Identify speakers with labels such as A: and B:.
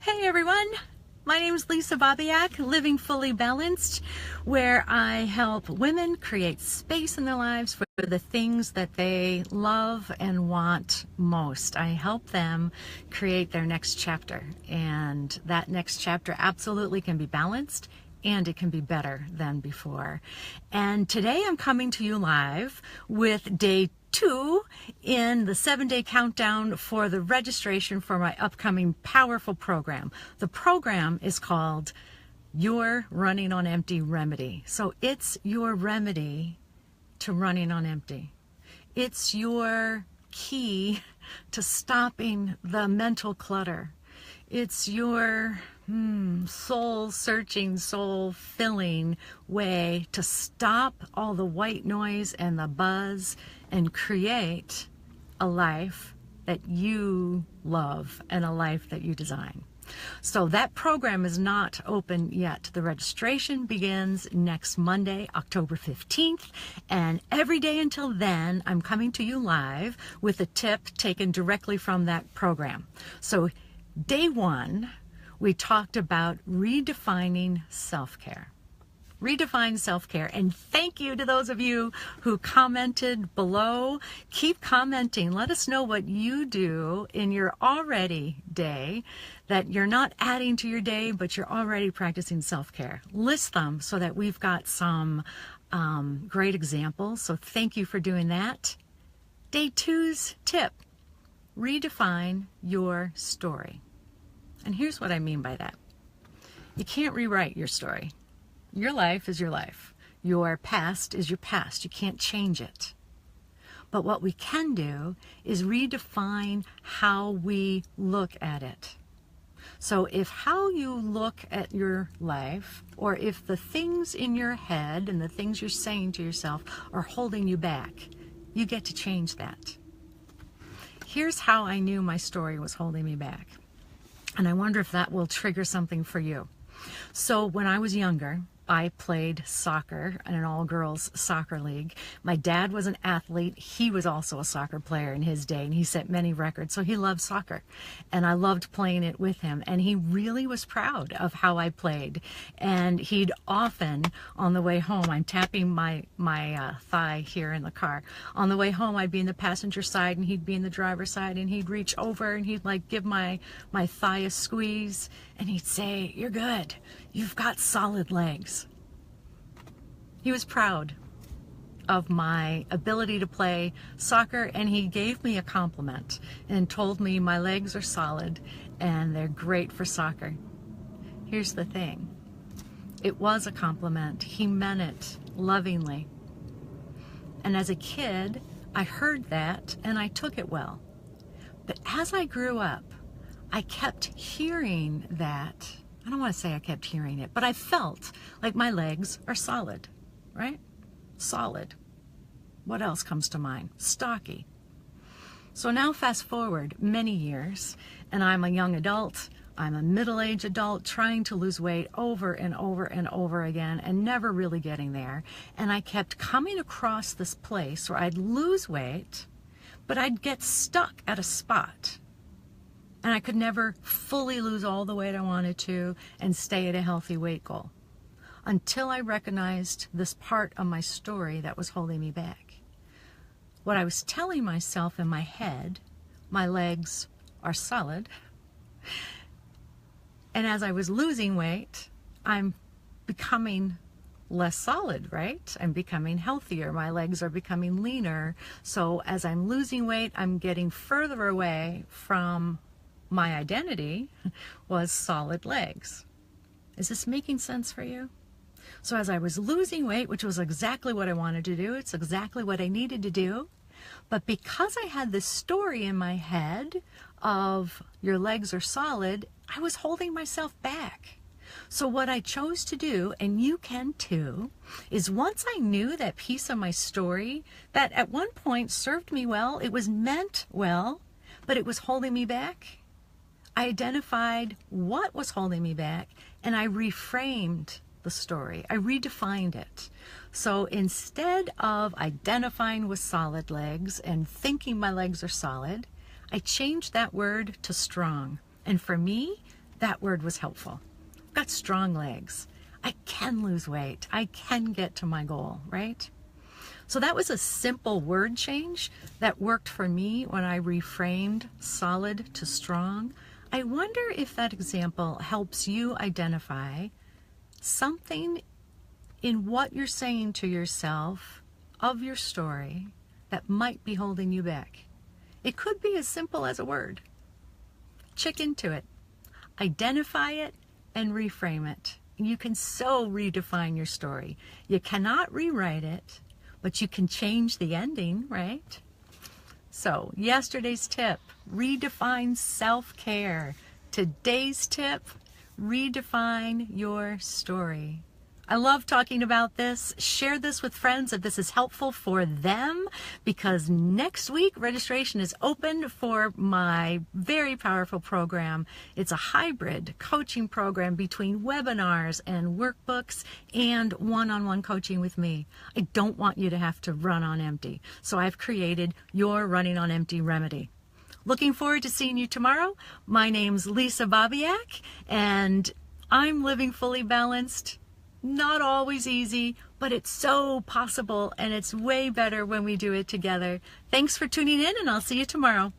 A: Hey everyone, my name is Lisa Babiak, Living Fully Balanced, where I help women create space in their lives for the things that they love and want most. I help them create their next chapter, and that next chapter absolutely can be balanced and it can be better than before. And today I'm coming to you live with day 2 in the 7-day countdown for the registration for my upcoming powerful program. The program is called Your Running on Empty Remedy. So it's your remedy to running on empty. It's your key to stopping the mental clutter. It's your soul-searching, soul-filling way to stop all the white noise and the buzz and create a life that you love and a life that you design. So that program is not open yet. The registration begins next Monday, October 15th, and every day until then, I'm coming to you live with a tip taken directly from that program. So day 1, we talked about redefining self-care. Redefine self-care. And thank you to those of you who commented below. Keep commenting. Let us know what you do in your already day, that you're not adding to your day, but you're already practicing self-care. List them so that we've got some great examples. So thank you for doing that. Day 2's tip: redefine your story. And here's what I mean by that. You can't rewrite your story. Your life is your life. Your past is your past. You can't change it. But what we can do is redefine how we look at it. So if how you look at your life, or if the things in your head and the things you're saying to yourself are holding you back, you get to change that. Here's how I knew my story was holding me back. And I wonder if that will trigger something for you. So when I was younger, I played soccer in an all-girls soccer league. My dad was an athlete. He was also a soccer player in his day, and he set many records. So he loved soccer, and I loved playing it with him. And he really was proud of how I played. And he'd often, on the way home, I'm tapping my thigh here in the car. On the way home, I'd be in the passenger side, and he'd be in the driver's side, and he'd reach over, and he'd like give my thigh a squeeze, and he'd say, "You're good. You've got solid legs." He was proud of my ability to play soccer, and he gave me a compliment and told me my legs are solid and they're great for soccer. Here's the thing. It was a compliment. He meant it lovingly. And as a kid, I heard that and I took it well. But as I grew up, I kept hearing that. I don't want to say I kept hearing it, but I felt like my legs are solid, right? Solid. What else comes to mind? Stocky. So now fast forward many years, and I'm a young adult. I'm a middle-aged adult trying to lose weight over and over and over again and never really getting there. And I kept coming across this place where I'd lose weight, but I'd get stuck at a spot. And I could never fully lose all the weight I wanted to and stay at a healthy weight goal until I recognized this part of my story that was holding me back. What I was telling myself in my head, my legs are solid. And as I was losing weight, I'm becoming less solid, right? I'm becoming healthier. My legs are becoming leaner. So as I'm losing weight, I'm getting further away from my identity was solid legs. Is this making sense for you? So as I was losing weight, which was exactly what I wanted to do, it's exactly what I needed to do, but because I had this story in my head of your legs are solid, I was holding myself back. So what I chose to do, and you can too, is once I knew that piece of my story that at one point served me well, it was meant well, but it was holding me back, I identified what was holding me back and I reframed the story. I redefined it. So instead of identifying with solid legs and thinking my legs are solid, I changed that word to strong. And for me, that word was helpful. I've got strong legs. I can lose weight. I can get to my goal, right? So that was a simple word change that worked for me when I reframed solid to strong. I wonder if that example helps you identify something in what you're saying to yourself of your story that might be holding you back. It could be as simple as a word. Check into it. Identify it and reframe it. You can so redefine your story. You cannot rewrite it, but you can change the ending, right? So, yesterday's tip, redefine self-care. Today's tip, redefine your story. I love talking about this. Share this with friends if this is helpful for them, because next week registration is open for my very powerful program. It's a hybrid coaching program between webinars and workbooks and one-on-one coaching with me. I don't want you to have to run on empty, so I've created your running on empty remedy. Looking forward to seeing you tomorrow. My name's Lisa Babiak, and I'm living fully balanced. Not always easy, but it's so possible, and it's way better when we do it together. Thanks for tuning in, and I'll see you tomorrow.